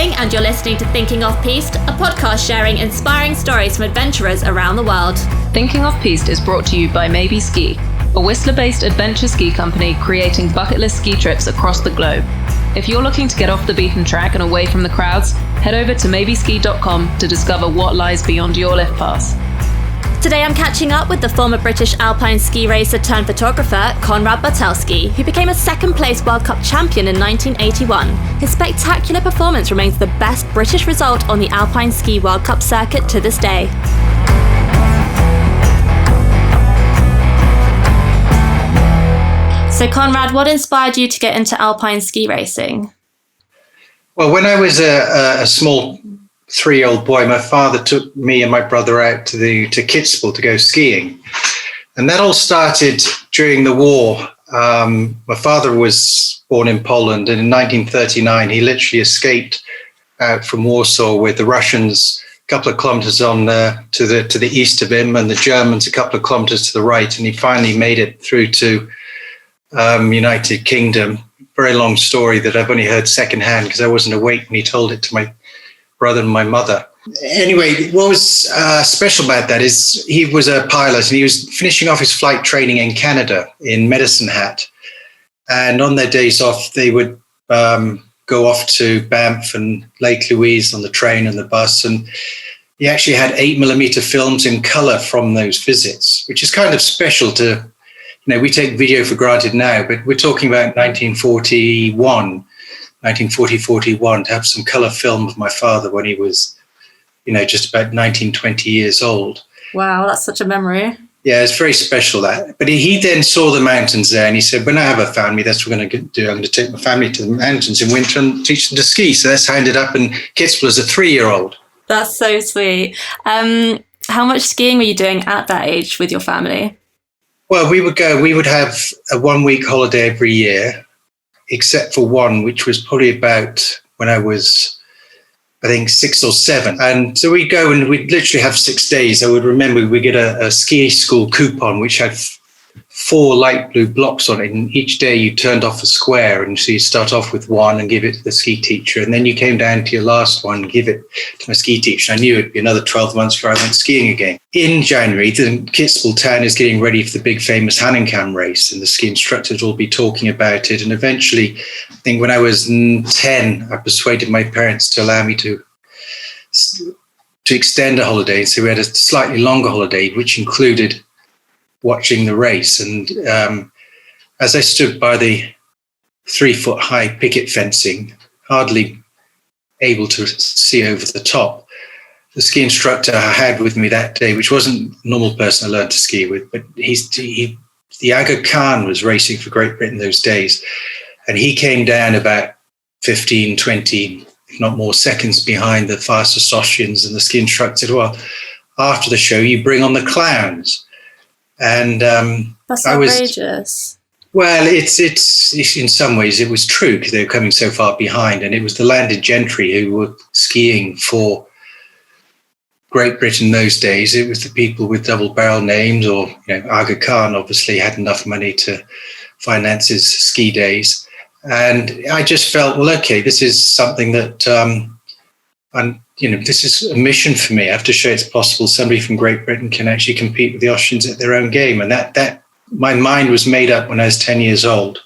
Darling, and you're listening to Thinking Off-Piste, a podcast sharing inspiring stories from adventurers around the world. Thinking Off-Piste is brought to you by Maybe Ski, a Whistler-based adventure ski company creating bucket list ski trips across the globe. If you're looking to get off the beaten track and away from the crowds, head over to maybeski.com to discover what lies beyond your lift pass. Today I'm catching up with the former British Alpine ski racer turned photographer, Konrad Bartelski, who became a second-place World Cup champion in 1981. His spectacular performance remains the best British result on the Alpine ski World Cup circuit to this day. So Konrad, what inspired you to get into Alpine ski racing? Well, when I was a small 3-year-old boy, my father took me and my brother out to Kitzbühel to go skiing. And that all started during the war. My father was born in Poland, and in 1939, he literally escaped out from Warsaw with the Russians a couple of kilometers on to the east of him, and the Germans a couple of kilometers to the right. And he finally made it through to United Kingdom. Very long story that I've only heard secondhand because I wasn't awake when he told it to my brother and my mother. Anyway, what was special about that is he was a pilot and he was finishing off his flight training in Canada in Medicine Hat. And on their days off, they would go off to Banff and Lake Louise on the train and the bus. And he actually had 8mm films in color from those visits, which is kind of special to, we take video for granted now, but we're talking about 1941, to have some color film of my father when he was, just about 19, 20 years old. Wow, that's such a memory. Yeah, it's very special that. But he then saw the mountains there and he said, when I have a family, that's what we're going to do. I'm going to take my family to the mountains in winter and teach them to ski. So that's how I ended up in Kitzbühel as a 3-year-old. That's so sweet. How much skiing were you doing at that age with your family? Well, we would have a 1-week holiday every year, except for one, which was probably about when I was, I think, 6 or 7. And so we'd go and we'd literally have 6 days. I would remember we get a ski school coupon, which had 4 light blue blocks on it. And each day you turned off a square. And so you start off with one and give it to the ski teacher. And then you came down to your last one and give it to my ski teacher. I knew it'd be another 12 months before I went skiing again. In January, the Kitzbühel town is getting ready for the big famous Hahnenkamm race. And the ski instructors will be talking about it. And eventually, I think when I was 10, I persuaded my parents to allow me to extend a holiday. So we had a slightly longer holiday, which included watching the race. And as I stood by the 3-foot high picket fencing, hardly able to see over the top, the ski instructor I had with me that day, which wasn't a normal person I learned to ski with, but the Aga Khan was racing for Great Britain those days. And he came down about 15, 20, if not more, seconds behind the fastest Austrians. And the ski instructor said, well, after the show, you bring on the clowns. And that's outrageous. Well, it's in some ways it was true because they were coming so far behind, and it was the landed gentry who were skiing for Great Britain those days. It was the people with double barrel names, or Aga Khan obviously had enough money to finance his ski days, and I just felt, well, okay, this is something that this is a mission for me. I have to show it's possible somebody from Great Britain can actually compete with the Austrians at their own game. And that my mind was made up when I was 10 years old.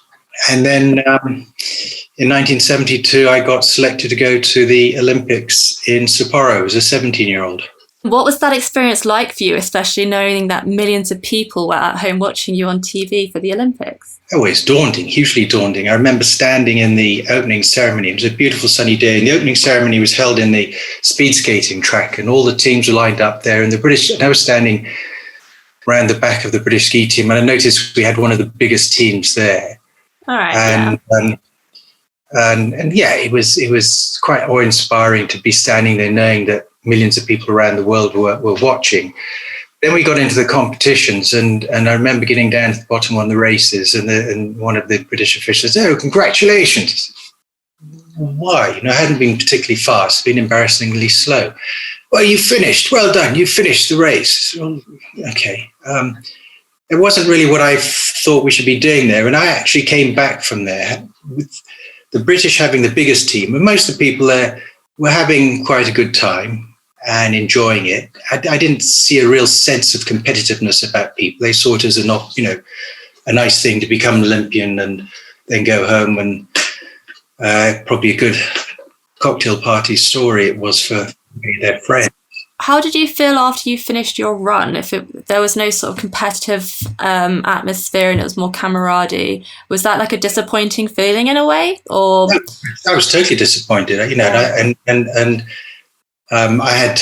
And then in 1972, I got selected to go to the Olympics in Sapporo as a 17-year-old. What was that experience like for you, especially knowing that millions of people were at home watching you on TV for the Olympics? Oh, it's daunting, hugely daunting. I remember standing in the opening ceremony. It was a beautiful sunny day, and the opening ceremony was held in the speed skating track, and all the teams were lined up there. And I was standing around the back of the British ski team, and I noticed we had one of the biggest teams there. All right. And yeah, it was quite awe-inspiring to be standing there, knowing that millions of people around the world were watching. Then we got into the competitions, and I remember getting down to the bottom on the races, and one of the British officials said, "Oh, congratulations." Why? I hadn't been particularly fast, been embarrassingly slow. Well, you finished. Well done. You finished the race. Well, okay. It wasn't really what I thought we should be doing there. And I actually came back from there with the British having the biggest team. And most of the people there were having quite a good time and enjoying it. I didn't see a real sense of competitiveness about people. They saw it as a nice thing to become an Olympian and then go home, and probably a good cocktail party story it was for their friends. How did you feel after you finished your run? If there was no sort of competitive atmosphere and it was more camaraderie, was that like a disappointing feeling in a way? Or I was totally disappointed, Yeah. and I had,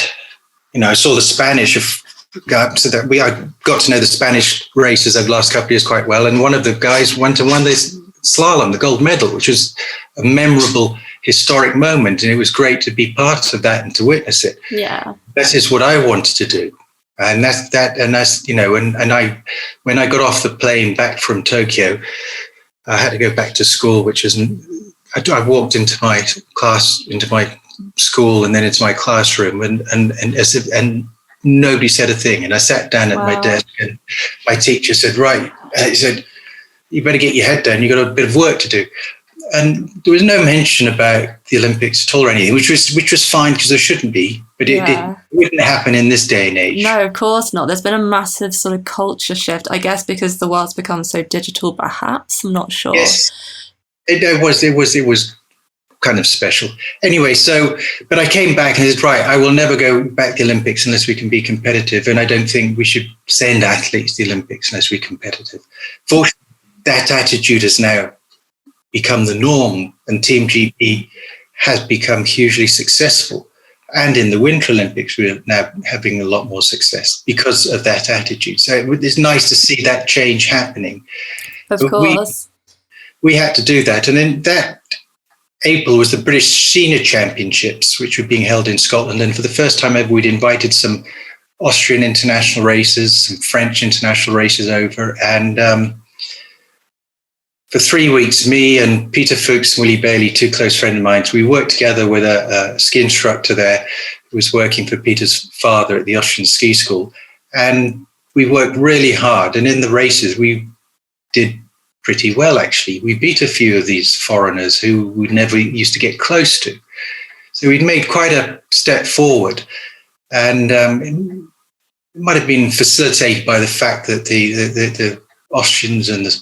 I saw the Spanish so that I got to know the Spanish races over the last couple of years quite well, and one of the guys went and won this slalom, the gold medal, which was a memorable historic moment, and it was great to be part of that and to witness it. Yeah. That is what I wanted to do. And that's and I, when I got off the plane back from Tokyo, I had to go back to school, which was, I walked into my school and then into my classroom, and nobody said a thing. And I sat down at my desk, and my teacher said, right, he said, you better get your head down. You've got a bit of work to do. And there was no mention about the Olympics at all or anything, which was fine, because there shouldn't be, but it wouldn't happen in this day and age. No, of course not. There's been a massive sort of culture shift, I guess, because the world's become so digital, perhaps. I'm not sure. Yes, it was kind of special. Anyway, but I came back and said, right, I will never go back to the Olympics unless we can be competitive. And I don't think we should send athletes to the Olympics unless we're competitive. Fortunately, that attitude has now become the norm, and Team GB has become hugely successful. And in the Winter Olympics, we're now having a lot more success because of that attitude. So it's nice to see that change happening. Of course. We had to do that. And then that April was the British Senior Championships, which were being held in Scotland. And for the first time ever, we'd invited some Austrian international races, some French international races over. And for 3 weeks, me and Peter Fuchs and Willie Bailey, two close friends of mine, we worked together with a ski instructor there who was working for Peter's father at the Austrian ski school. And we worked really hard. And in the races, we did pretty well, actually. We beat a few of these foreigners who we never used to get close to. So we'd made quite a step forward. And it might have been facilitated by the fact that the Austrians and the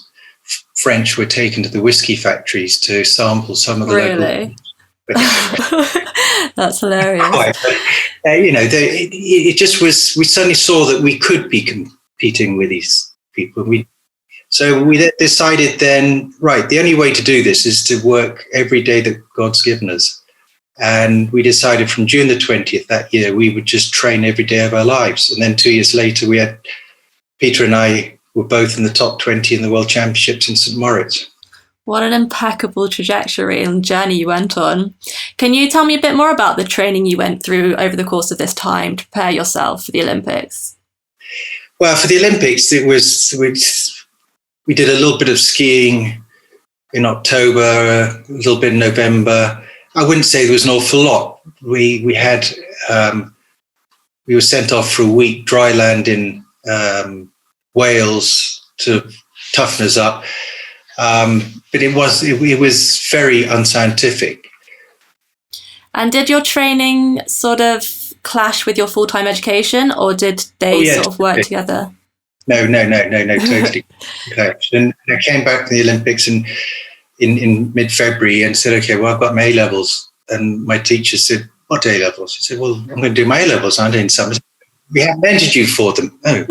French were taken to the whiskey factories to sample some of the Really? That's hilarious. Quite, but, it just was, we suddenly saw that we could be competing with these people. So we decided then, right, the only way to do this is to work every day that God's given us. And we decided from June the 20th that year, we would just train every day of our lives. And then 2 years later, we had Peter and I were both in the top 20 in the World Championships in St. Moritz. What an impeccable trajectory and journey you went on. Can you tell me a bit more about the training you went through over the course of this time to prepare yourself for the Olympics? Well, for the Olympics, it was we did a little bit of skiing in October, a little bit in November. I wouldn't say there was an awful lot. We were sent off for a week dry land in Wales to toughen us up, but it was very unscientific. And did your training sort of clash with your full-time education, or did they sort of work together? No, totally clashed. And I came back from the Olympics in mid-February and said, okay, well, I've got my A-levels. And my teacher said, what A-levels? I said, well, I'm going to do my A-levels, aren't I, in summer? We haven't entered you for them. Oh.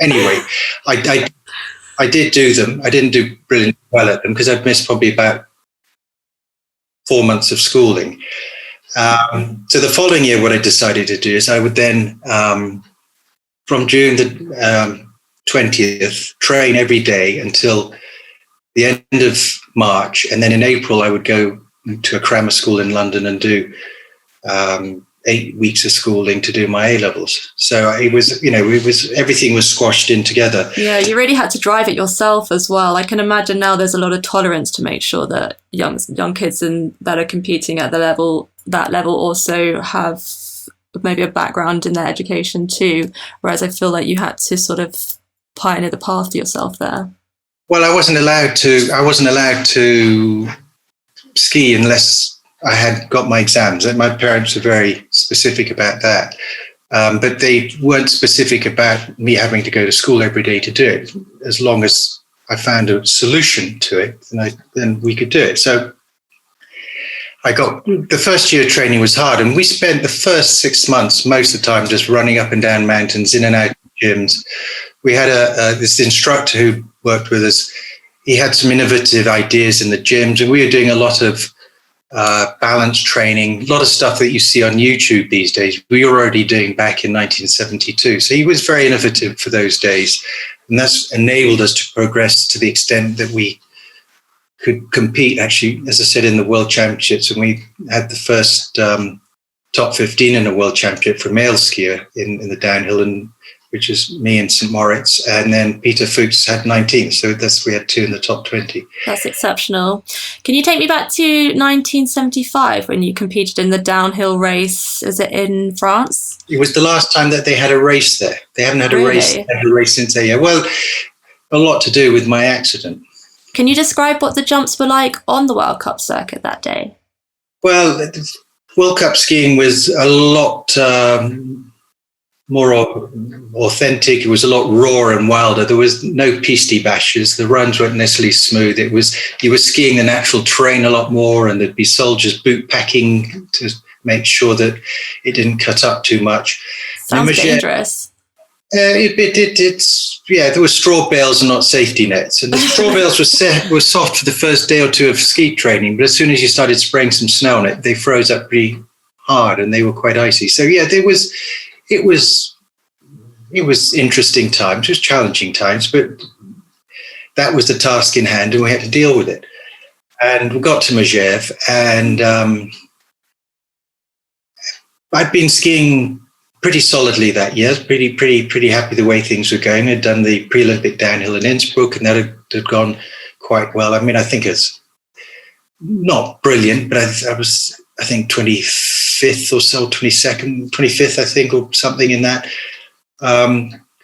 Anyway, I did do them. I didn't do brilliantly well at them because I'd missed probably about 4 months of schooling. So the following year, what I decided to do is I would then, from June the 20th, train every day until the end of March. And then in April, I would go to a grammar school in London and do 8 weeks of schooling to do my A-levels. So it was, everything was squashed in together. Yeah, you really had to drive it yourself as well. I can imagine now there's a lot of tolerance to make sure that young kids that are competing at that level also have maybe a background in their education too. Whereas I feel like you had to sort of pioneer the path to yourself there. Well, I wasn't allowed to ski unless I had got my exams. And my parents were very specific about that. But they weren't specific about me having to go to school every day to do it. As long as I found a solution to it, then we could do it. So I got the first year of training was hard, and we spent the first 6 months most of the time just running up and down mountains, in and out of gyms. We had this instructor who worked with us. He had some innovative ideas in the gyms, and we were doing a lot of balance training, a lot of stuff that you see on YouTube these days. We were already doing back in 1972. So he was very innovative for those days, and that's enabled us to progress to the extent that we could compete, actually, as I said, in the World Championships. And we had the first top 15 in a World Championship for male skier in the downhill, and which is me and St. Moritz. And then Peter Fuchs had 19th. So we had 2 in the top 20. That's exceptional. Can you take me back to 1975 when you competed in the downhill race? Is it in France? It was the last time that they had a race there. They haven't had a race since that year. Well, a lot to do with my accident. Can you describe what the jumps were like on the World Cup circuit that day? Well, the World Cup skiing was a lot more authentic. It was a lot rawer and wilder. There was no piste bashes. The runs weren't necessarily smooth. You were skiing the natural terrain a lot more, and there'd be soldiers boot packing to make sure that it didn't cut up too much. Sounds dangerous. There were straw bales and not safety nets. And the straw bales were soft for the first day or two of ski training, but as soon as you started spraying some snow on it, they froze up pretty hard and they were quite icy. So yeah, it was interesting times. It was challenging times, but that was the task in hand, and we had to deal with it. And we got to Megève, and I'd been skiing pretty solidly that year. Pretty happy the way things were going. I'd done the pre-Olympic downhill in Innsbruck, and that had gone quite well. I mean, I think it's not brilliant, but I was, I think, 25th or so, 25th, I think, or something in that,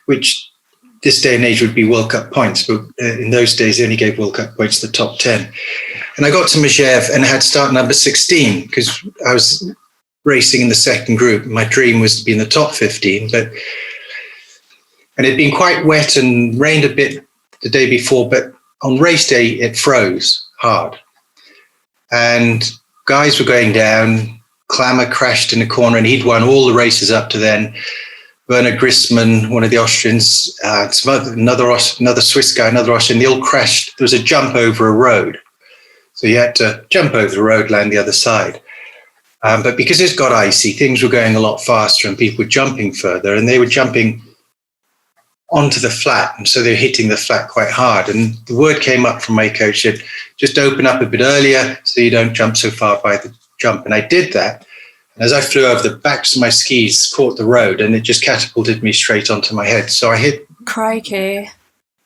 which this day and age would be World Cup points, but in those days they only gave World Cup points to the top 10. And I got to Megève and had start number 16 because I was racing in the second group. My dream was to be in the top 15, and it'd been quite wet and rained a bit the day before, but on race day it froze hard. And guys were going down. Klammer crashed in the corner, and he'd won all the races up to then. Werner Grissmann, one of the Austrians, another Swiss guy, another Austrian, they all crashed. There was a jump over a road. So you had to jump over the road, land the other side. But because it got icy, things were going a lot faster and people were jumping further, and they were jumping onto the flat. And so they were hitting the flat quite hard. And the word came up from my coach that just open up a bit earlier so you don't jump so far by the jump. And I did that. And as I flew over, the backs of my skis caught the road and it just catapulted me straight onto my head. So I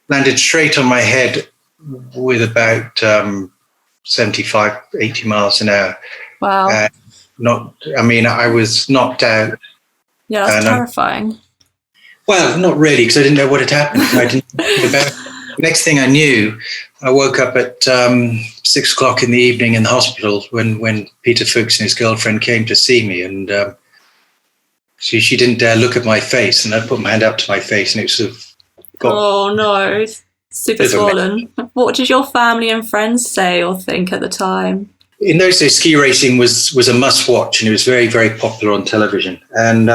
landed straight on my head with about 75, 80 miles an hour. Wow. I was knocked out. Yeah, that's terrifying. Well, not really, because I didn't know what had happened. I didn't think about it. Next thing I knew, I woke up at 6 o'clock in the evening in the hospital when Peter Fuchs and his girlfriend came to see me, and she didn't dare look at my face, and I put my hand up to my face, and it sort of got... Oh no, it's super swollen. What did your family and friends say or think at the time? In those days, ski racing was a must-watch, and it was very, very popular on television. And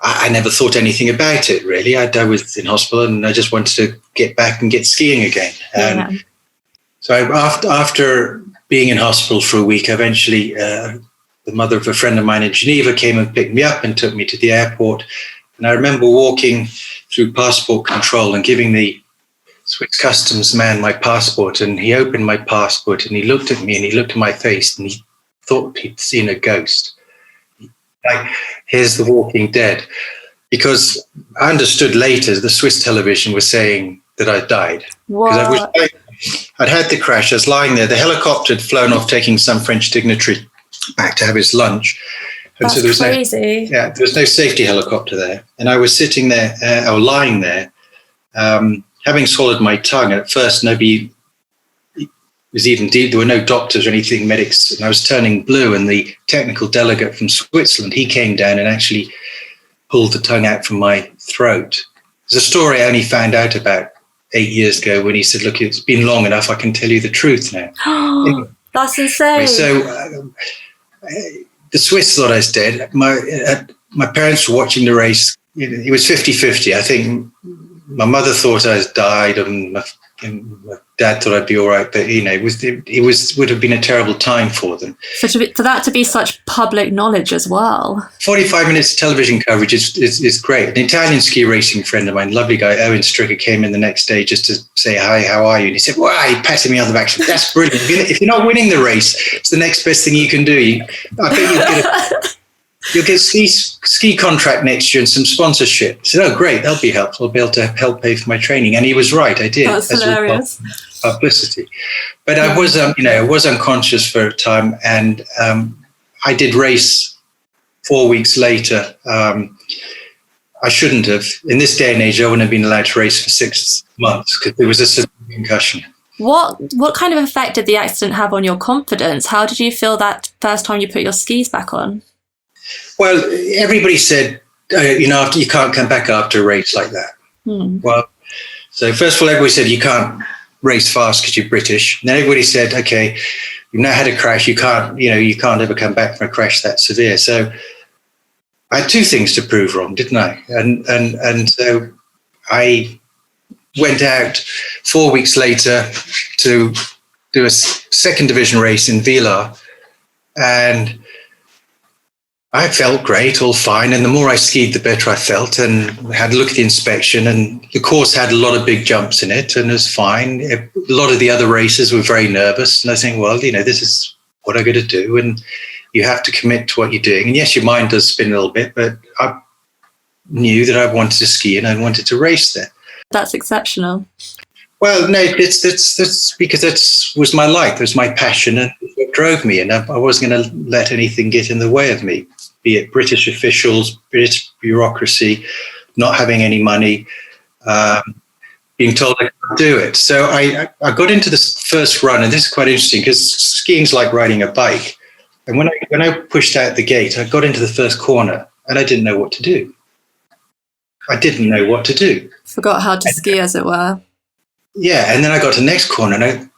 I never thought anything about it, really. I was in hospital, and I just wanted to get back and get skiing again. And so after being in hospital for a week, eventually the mother of a friend of mine in Geneva came and picked me up and took me to the airport. And I remember walking through passport control and giving the Swiss customs man my passport, and he opened my passport and he looked at me and he looked at my face and he thought he'd seen a ghost. Like, here's the Walking Dead. Because I understood later the Swiss television was saying that I died. Wow. I'd had the crash, I was lying there, the helicopter had flown off taking some French dignitary back to have his lunch. And that's so there was crazy. there was no safety helicopter there. And I was sitting there, or lying there, having swallowed my tongue. And at first, nobody was even deep. There were no doctors or anything, medics, and I was turning blue. And the technical delegate from Switzerland, he came down and actually pulled the tongue out from my throat. There's a story I only found out about 8 years ago when he said, "Look, it's been long enough. I can tell you the truth now." That's insane. So the Swiss thought I was dead. My parents were watching the race. It was 50-50. I think my mother thought I died, and my dad thought I'd be all right. But it would have been a terrible time for them. So for that to be such public knowledge as well. 45 minutes of television coverage is great. An Italian ski racing friend of mine, lovely guy, Owen Stricker, came in the next day just to say, "Hi, how are you?" And he said, "Wow," he patted me on the back. Said, "That's brilliant. If you're not winning the race, it's the next best thing you can do. I think you'll get ski contract next year and some sponsorship." I said, "Oh, great. That'll be helpful. I'll be able to help pay for my training." And he was right. I did. That's hilarious. Publicity. But I was, I was unconscious for a time, and I did race 4 weeks later. I shouldn't have. In this day and age, I wouldn't have been allowed to race for 6 months because there was a severe concussion. What kind of effect did the accident have on your confidence? How did you feel that first time you put your skis back on? Well, everybody said, you can't come back after a race like that. Well, so first of all, everybody said you can't race fast because you're British. And then everybody said, okay, you've now had a crash. You can't ever come back from a crash that severe. So I had two things to prove wrong, didn't I? And so I went out 4 weeks later to do a second division race in Villars, and I felt great, all fine. And the more I skied, the better I felt. And I had a look at the inspection, and the course had a lot of big jumps in it, and it was fine. A lot of the other racers were very nervous. And I think, well, this is what I got to do. And you have to commit to what you're doing. And yes, your mind does spin a little bit, but I knew that I wanted to ski and I wanted to race there. That's exceptional. Well, no, that's because that was my life. It was my passion, and it drove me. And I wasn't going to let anything get in the way of me, be it British officials, British bureaucracy, not having any money, being told I couldn't do it. So I got into this first run, and this is quite interesting because skiing's like riding a bike. And when I pushed out the gate, I got into the first corner, and I didn't know what to do. Forgot how to ski, as it were. Yeah, and then I got to the next corner, and I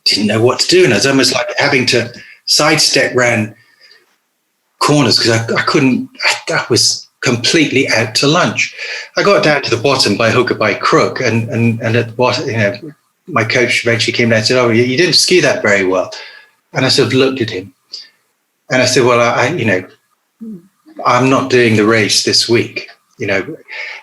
didn't know what to do. And it was almost like having to sidestep around corners because I couldn't. That was completely out to lunch. I got down to the bottom by hook or by crook, and at the bottom, my coach eventually came down and said, "Oh, you didn't ski that very well." And I sort of looked at him, and I said, "Well, I'm not doing the race this week."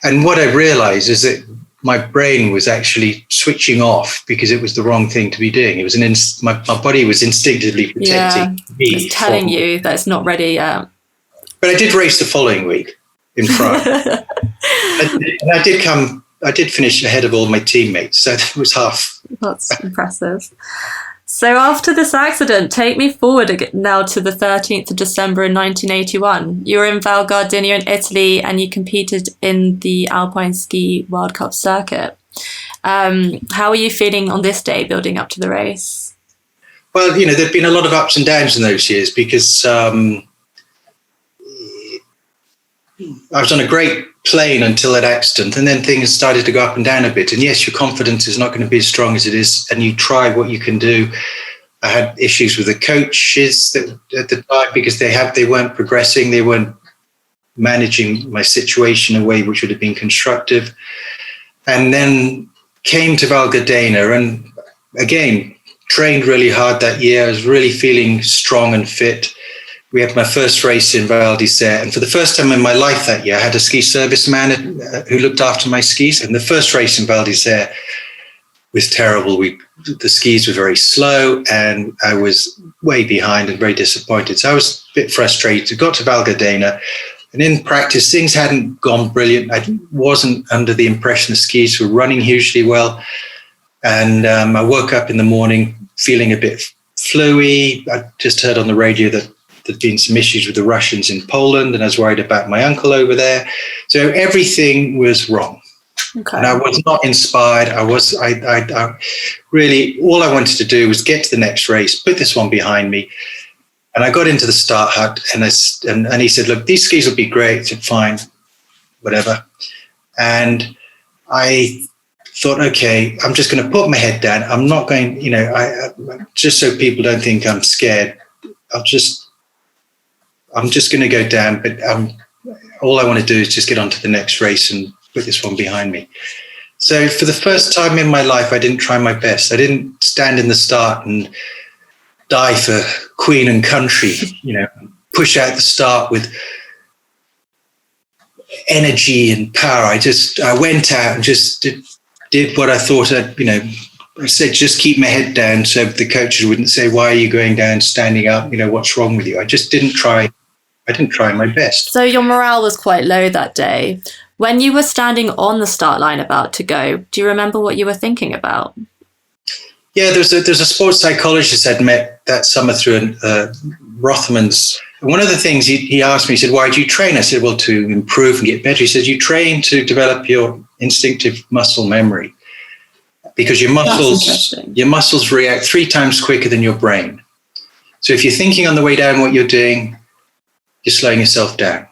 And what I realized is that my brain was actually switching off because it was the wrong thing to be doing. It was my body was instinctively protecting me. It's telling you that it's not ready yet. But I did race the following week in France. and I did finish ahead of all my teammates. So that was half. That's impressive. So after this accident, take me forward now to the 13th of December in 1981. You were in Val Gardenia in Italy, and you competed in the Alpine Ski World Cup circuit. How are you feeling on this day building up to the race? Well, there've been a lot of ups and downs in those years because I was on a great plane until that accident, and then things started to go up and down a bit. And yes, your confidence is not going to be as strong as it is, and you try what you can do. I had issues with the coaches at the time because they weren't progressing, they weren't managing my situation in a way which would have been constructive. And then came to Val Gardena, and again trained really hard that year. I was really feeling strong and fit. We had my first race in Val d'Isère, and for the first time in my life that year, I had a ski serviceman who looked after my skis. And the first race in Val d'Isère was terrible. The skis were very slow, and I was way behind and very disappointed. So I was a bit frustrated. Got to Val Gardena, and in practice, things hadn't gone brilliant. I wasn't under the impression the skis were running hugely well. And I woke up in the morning feeling a bit fluey. I just heard on the radio that there'd been some issues with the Russians in Poland, and I was worried about my uncle over there. So everything was wrong. Okay. And I was not inspired. I really, all I wanted to do was get to the next race, put this one behind me. And I got into the start hut, and he said, look, these skis will be great. I said, fine, whatever. And I thought, okay, I'm just going to put my head down. I'm not going, just so people don't think I'm scared. I'm just going to go down. But all I want to do is just get on to the next race and put this one behind me. So for the first time in my life, I didn't try my best. I didn't stand in the start and die for Queen and country, push out the start with energy and power. I went out and just did what I thought I said, just keep my head down so the coaches wouldn't say, why are you going down, standing up? What's wrong with you? I just didn't try. I didn't try my best. So your morale was quite low that day. When you were standing on the start line about to go, do you remember what you were thinking about? Yeah, there's a sports psychologist I'd met that summer through Rothman's. One of the things he asked me, he said, why do you train? I said, well, to improve and get better. He said, you train to develop your instinctive muscle memory because your muscles react 3 times quicker than your brain. So if you're thinking on the way down what you're doing, you're slowing yourself down.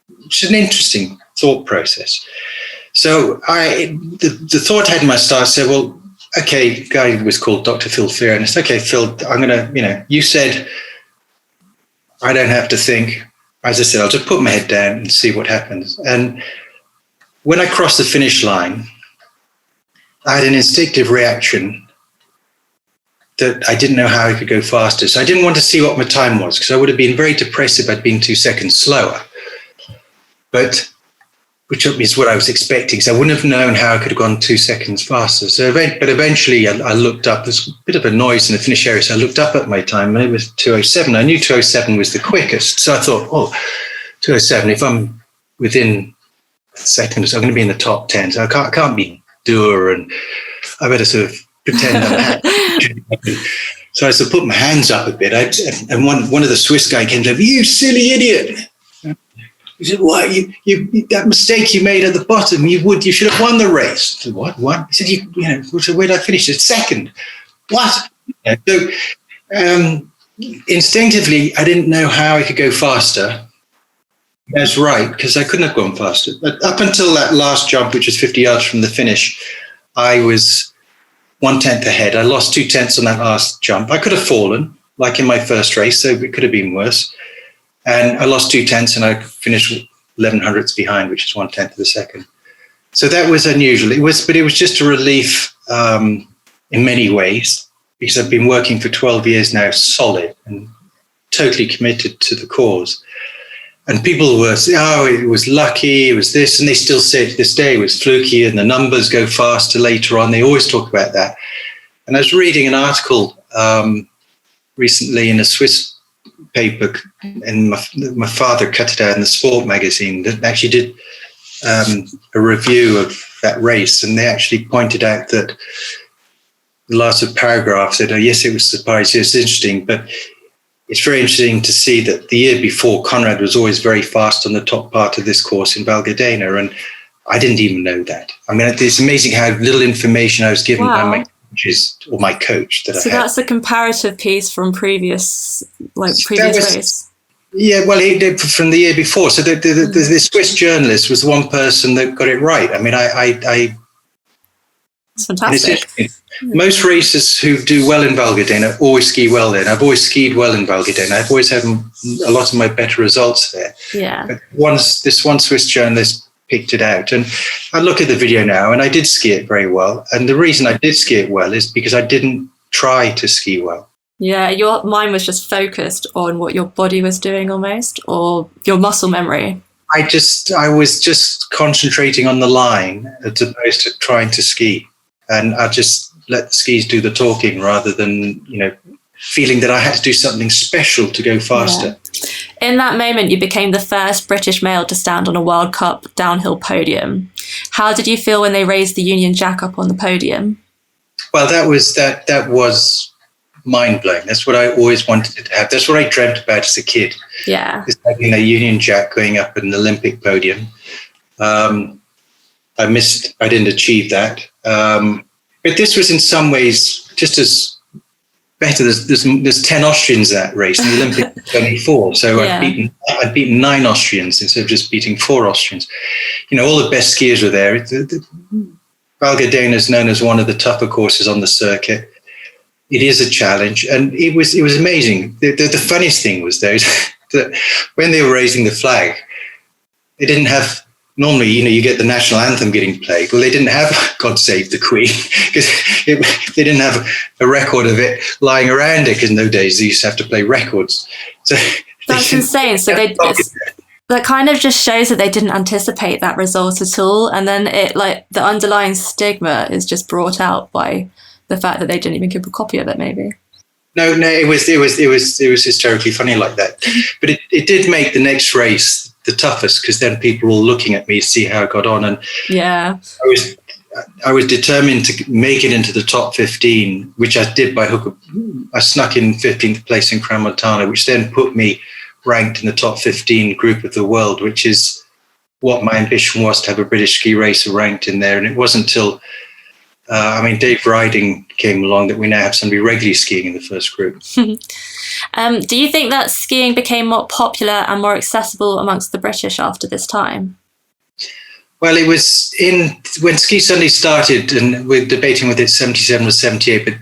Which is an interesting thought process. So the thought I had in my start said, well, okay, guy was called Dr. Phil Fear, and I said, okay, Phil, I'm going to, you said I don't have to think. As I said, I'll just put my head down and see what happens. And when I crossed the finish line, I had an instinctive reaction that I didn't know how I could go faster. So I didn't want to see what my time was because I would have been very depressed if I'd been 2 seconds slower. But which is what I was expecting. So I wouldn't have known how I could have gone 2 seconds faster. So, but eventually I looked up. There's a bit of a noise in the finish area. So I looked up at my time and it was 2:07. I knew 2:07 was the quickest. So I thought, 2:07, if I'm within seconds, I'm going to be in the top 10. So I can't be dour and I better sort of pretend I'm happy. So I sort of put my hands up a bit. And one of the Swiss guy came to me, you silly idiot. He said, "What? You that mistake you made at the bottom? You should have won the race." I said, "What? He said, so where did I finish? It's second. What?" So instinctively, I didn't know how I could go faster. That's right, because I couldn't have gone faster. But up until that last jump, which was 50 yards from the finish, I was 1/10 ahead. I lost 2/10 on that last jump. I could have fallen, like in my first race, so it could have been worse. And I lost 2/10 and I finished 11 hundredths behind, which is 1/10 of a second. So that was unusual. But it was just a relief in many ways because I've been working for 12 years now, solid and totally committed to the cause. And people were saying, it was lucky, it was this, and they still say to this day it was fluky and the numbers go faster later on. They always talk about that. And I was reading an article recently in a Swiss paper, and my father cut it out in the sport magazine that actually did a review of that race, and they actually pointed out that the last paragraph said, yes, it was surprising, it's interesting, but it's very interesting to see that the year before, Konrad was always very fast on the top part of this course in Val Gardena, and I didn't even know that. I mean, it's amazing how little information I was given by my coaches or my coach that I had. So that's a comparative piece from previous race. Yeah, well, he did from the year before. So the Swiss journalist was the one person that got it right. I mean, it's fantastic. Most racers who do well in Val Gardena always ski well there. And I've always skied well in Val Gardena. I've always had a lot of my better results there. Yeah. But this one Swiss journalist picked it out. And I look at the video now and I did ski it very well. And the reason I did ski it well is because I didn't try to ski well. Yeah, your mind was just focused on what your body was doing almost, or your muscle memory. I was just concentrating on the line as opposed to trying to ski. And I just let the skis do the talking rather than, feeling that I had to do something special to go faster. Yeah. In that moment, you became the first British male to stand on a World Cup downhill podium. How did you feel when they raised the Union Jack up on the podium? Well, that was mind-blowing. That's what I always wanted to have. That's what I dreamt about as a kid. Yeah. Is having a Union Jack going up an Olympic podium. I didn't achieve that. But this was in some ways just as better. There's 10 Austrians that race, and the Olympics only 4. So I'd beaten 9 Austrians instead of just beating 4 Austrians. All the best skiers were there. The Val Gardena is known as one of the tougher courses on the circuit. It is a challenge, and it was amazing. The funniest thing was though that when they were raising the flag, they didn't have. Normally, you get the national anthem getting played. Well, they didn't have "God Save the Queen" because they didn't have a record of it lying around it. Because in those days, they used to have to play records. So that's insane. So that kind of just shows that they didn't anticipate that result at all, and then the underlying stigma is just brought out by the fact that they didn't even keep a copy of it. Maybe. No, it was hysterically funny like that. But it did make the next race the toughest, because then people were all looking at me to see how I got on, and I was determined to make it into the top 15, which I did by hook. I snuck in 15th place in Crans-Montana, which then put me ranked in the top 15 group of the world, which is what my ambition was, to have a British ski racer ranked in there. And it wasn't until Dave Riding came along that we now have somebody regularly skiing in the first group. Do you think that skiing became more popular and more accessible amongst the British after this time? Well, it was when Ski Sunday started, and we're debating whether it's 77 or 78, but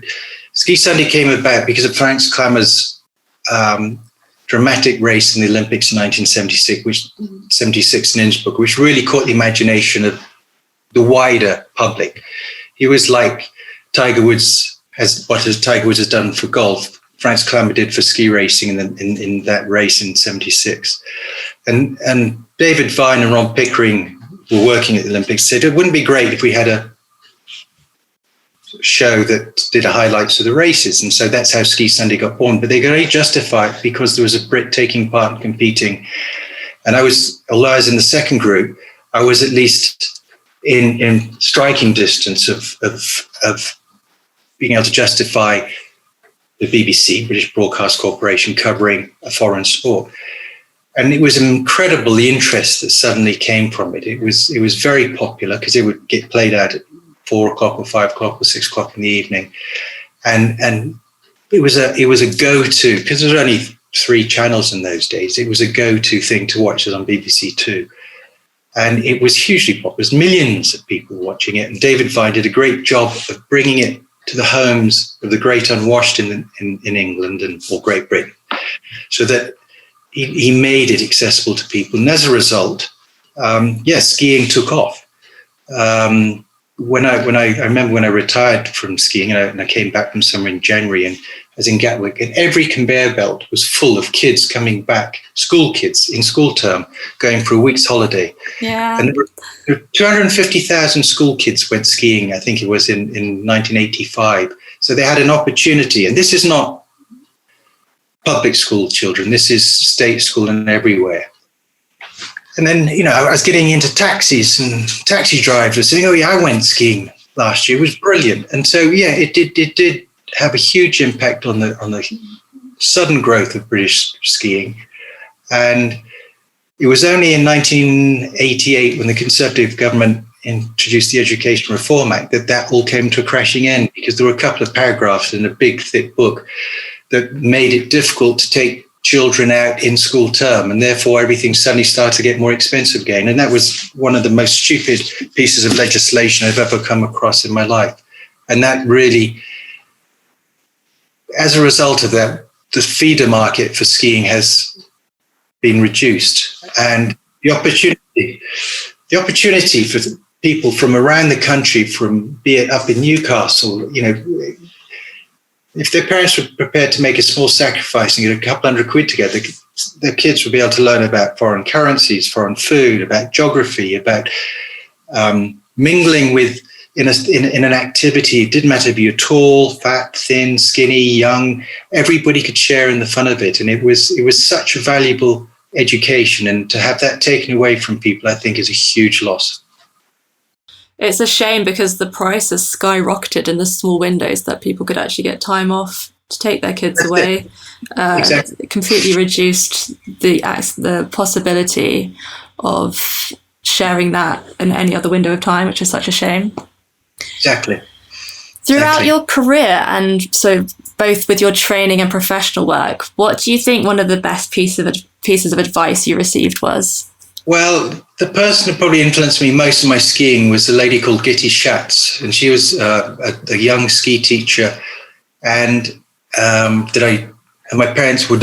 Ski Sunday came about because of Franz Klammer's dramatic race in the Olympics in 1976 in Innsbruck, which really caught the imagination of the wider public. He was like Tiger Woods has done for golf. Franz Klammer did for ski racing in that race in 76. And David Vine and Ron Pickering were working at the Olympics, said it wouldn't be great if we had a show that did highlights of the races. And so that's how Ski Sunday got born. But they could only justify it because there was a Brit taking part and competing. And although I was in the second group, I was at least in striking distance of being able to justify the BBC, British Broadcast Corporation, covering a foreign sport. And it was incredible, the interest that suddenly came from it. It was very popular because it would get played out at 4 o'clock or 5 o'clock or 6 o'clock in the evening. And it was a go-to, because there was only 3 channels in those days. It was a go-to thing to watch. It was on BBC Two. And it was hugely popular. There's millions of people watching it. And David Vine did a great job of bringing it to the homes of the great unwashed in England or Great Britain, so that he made it accessible to people. And as a result, skiing took off. I remember when I retired from skiing and I came back from summer in January, and I was in Gatwick, and every conveyor belt was full of kids coming back, school kids in school term, going for a week's holiday. Yeah. And there were 250,000 school kids went skiing, I think it was in 1985. So they had an opportunity, and this is not public school children, this is state school and everywhere. And then, I was getting into taxis, and taxi drivers were saying, "Oh yeah, I went skiing last year. It was brilliant." And so, it did have a huge impact on the sudden growth of British skiing. And it was only in 1988, when the Conservative government introduced the Education Reform Act, that all came to a crashing end, because there were a couple of paragraphs in a big, thick book that made it difficult to take children out in school term, and therefore everything suddenly started to get more expensive again. And that was one of the most stupid pieces of legislation I've ever come across in my life. And that really, as a result of that, the feeder market for skiing has been reduced, and the opportunity for people from around the country, be it up in Newcastle, if their parents were prepared to make a small sacrifice and get a couple £100 together, their kids would be able to learn about foreign currencies, foreign food, about geography, about mingling with in an activity. It didn't matter if you're tall, fat, thin, skinny, young. Everybody could share in the fun of it, and it was such a valuable education. And to have that taken away from people, I think, is a huge loss. It's a shame, because the price has skyrocketed in the small windows that people could actually get time off to take their kids away. Exactly. It completely reduced the possibility of sharing that in any other window of time, which is such a shame. Exactly. Throughout your career, and so both with your training and professional work, what do you think one of the best pieces of advice you received was? Well, the person who probably influenced me most in my skiing was a lady called Gitti Schatz, and she was a young ski teacher, and my parents would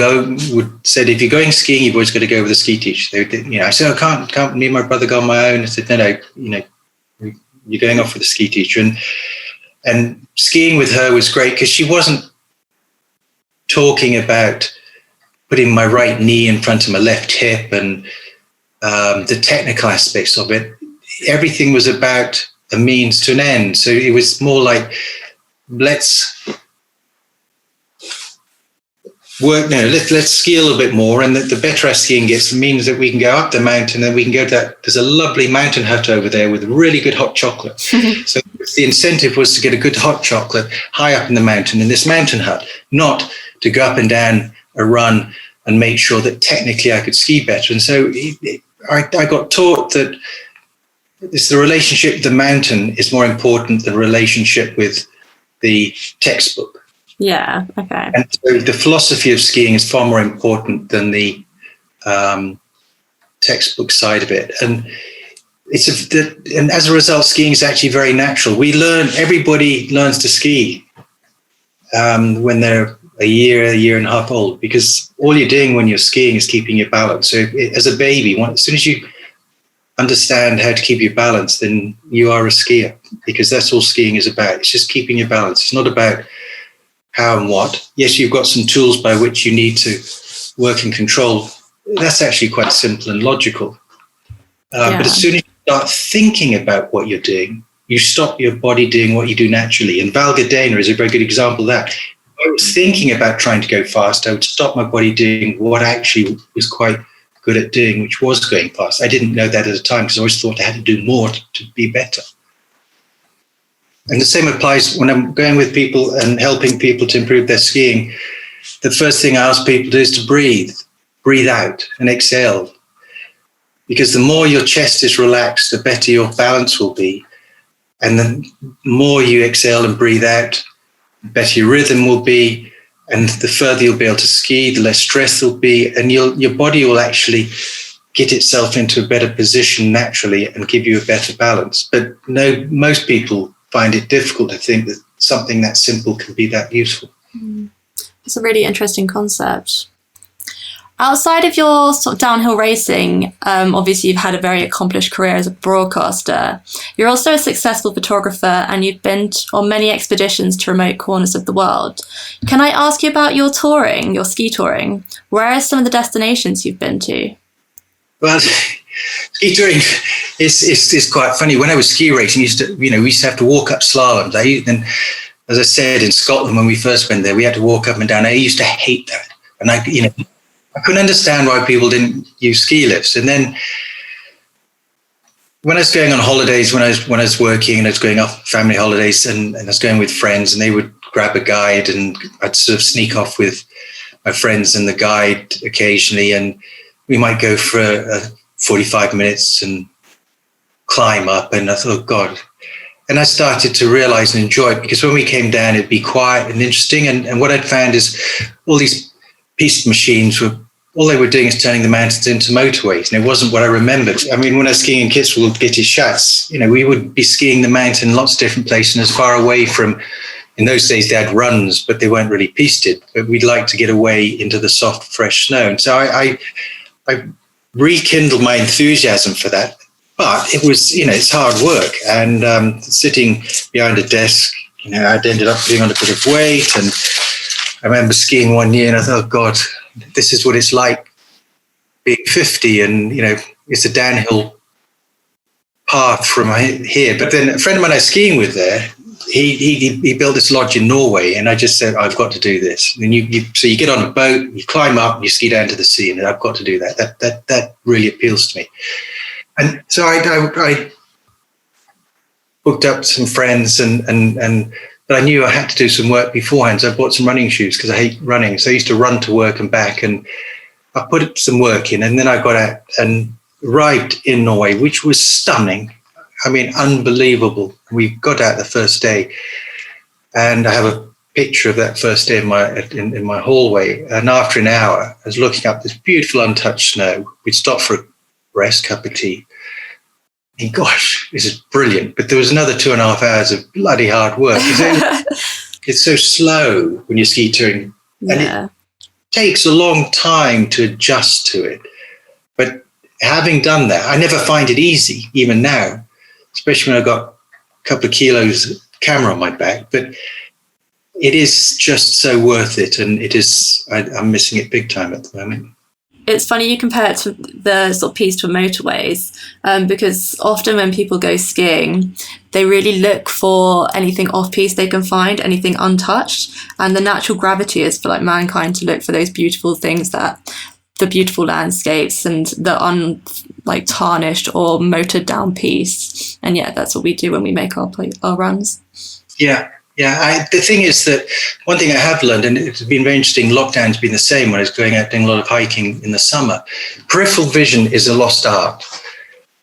said, if you're going skiing, you've always got to go with a ski teacher. I said, I can't. Me and my brother go on my own. I said, no, you're going off with a ski teacher, and skiing with her was great because she wasn't talking about putting my right knee in front of my left hip and the technical aspects of it. Everything was about a means to an end. So it was more like, let's work now. Let's ski a little bit more, and the better our skiing gets, means that we can go up the mountain, and we can go to that. There's a lovely mountain hut over there with really good hot chocolate. So the incentive was to get a good hot chocolate high up in the mountain in this mountain hut, not to go up and down a run and make sure that technically I could ski better. And so I got taught that the relationship with the mountain is more important than the relationship with the textbook. Yeah, okay. And so the philosophy of skiing is far more important than the textbook side of it. And and as a result, skiing is actually very natural. Everybody learns to ski when they're a year and a half old, because all you're doing when you're skiing is keeping your balance. So as a baby, as soon as you understand how to keep your balance, then you are a skier, because that's all skiing is about. It's just keeping your balance. It's not about how and what. Yes, you've got some tools by which you need to work and control. That's actually quite simple and logical. But as soon as you start thinking about what you're doing, you stop your body doing what you do naturally. And Val Gardena is a very good example of that. If I was thinking about trying to go fast, I would stop my body doing what I actually was quite good at doing, which was going fast. I didn't know that at the time because I always thought I had to do more to be better. And the same applies when I'm going with people and helping people to improve their skiing. The first thing I ask people to do is to breathe out and exhale. Because the more your chest is relaxed, the better your balance will be. And the more you exhale and breathe out, the better your rhythm will be. And the further you'll be able to ski, the less stress there'll be. And your body will actually get itself into a better position naturally and give you a better balance. But no, most people find it difficult to think that something that simple can be that useful. It's a really interesting concept. Outside of your sort of downhill racing, obviously you've had a very accomplished career as a broadcaster. You're also a successful photographer, and you've been on many expeditions to remote corners of the world. Can I ask you about your touring, your ski touring? Where are some of the destinations you've been to? Well, ski touring is quite funny. When I was ski racing, we used to have to walk up slaloms. And as I said, in Scotland, when we first went there, we had to walk up and down. I used to hate that. And I couldn't understand why people didn't use ski lifts. And then when I was going on holidays, when I was working and I was going off family holidays and I was going with friends, and they would grab a guide, and I'd sort of sneak off with my friends and the guide occasionally, and we might go for 45 minutes and climb up. And I thought, oh God. And I started to realize and enjoy it, because when we came down, it'd be quiet and interesting. And what I'd found is all these piste machines all they were doing is turning the mountains into motorways, and it wasn't what I remembered. I mean, when I was skiing in Kitzbühel with Gitti Schatz, we would be skiing the mountain in lots of different places, and as far away from, in those days they had runs, but they weren't really pisted, but we'd like to get away into the soft, fresh snow. And so I rekindled my enthusiasm for that. But it was, it's hard work, and sitting behind a desk, I'd ended up putting on a bit of weight. And I remember skiing one year and I thought, oh God, this is what it's like being 50, and it's a downhill path from here. But then a friend of mine I was skiing with there, he built this lodge in Norway, and I just said, I've got to do this. And so you get on a boat, you climb up, and you ski down to the sea, and I've got to do that. That really appeals to me. And so I booked up some friends, but I knew I had to do some work beforehand. So I bought some running shoes because I hate running. So I used to run to work and back, and I put some work in, and then I got out. And arrived in Norway, which was stunning. I mean, unbelievable. We got out the first day, and I have a picture of that first day in my hallway. And after an hour, I was looking up this beautiful untouched snow. We'd stopped for a rest, cup of tea. And gosh, this is brilliant. But there was another 2.5 hours of bloody hard work. It's so slow when you're ski touring. And it takes a long time to adjust to it. But having done that, I never find it easy, even now, especially when I've got a couple of kilos camera on my back. But it is just so worth it. And it is, I'm missing it big time at the moment. It's funny you compare it to the sort of peaceful motorways, because often when people go skiing, they really look for anything off-piste they can find, anything untouched. And the natural gravity is for like mankind to look for those beautiful things, that the beautiful landscapes and the tarnished or motored down piste. And yeah, that's what we do when we make our runs. Yeah. Yeah, the thing is that one thing I have learned, and it's been very interesting, lockdown's been the same when I was going out doing a lot of hiking in the summer. Peripheral vision is a lost art.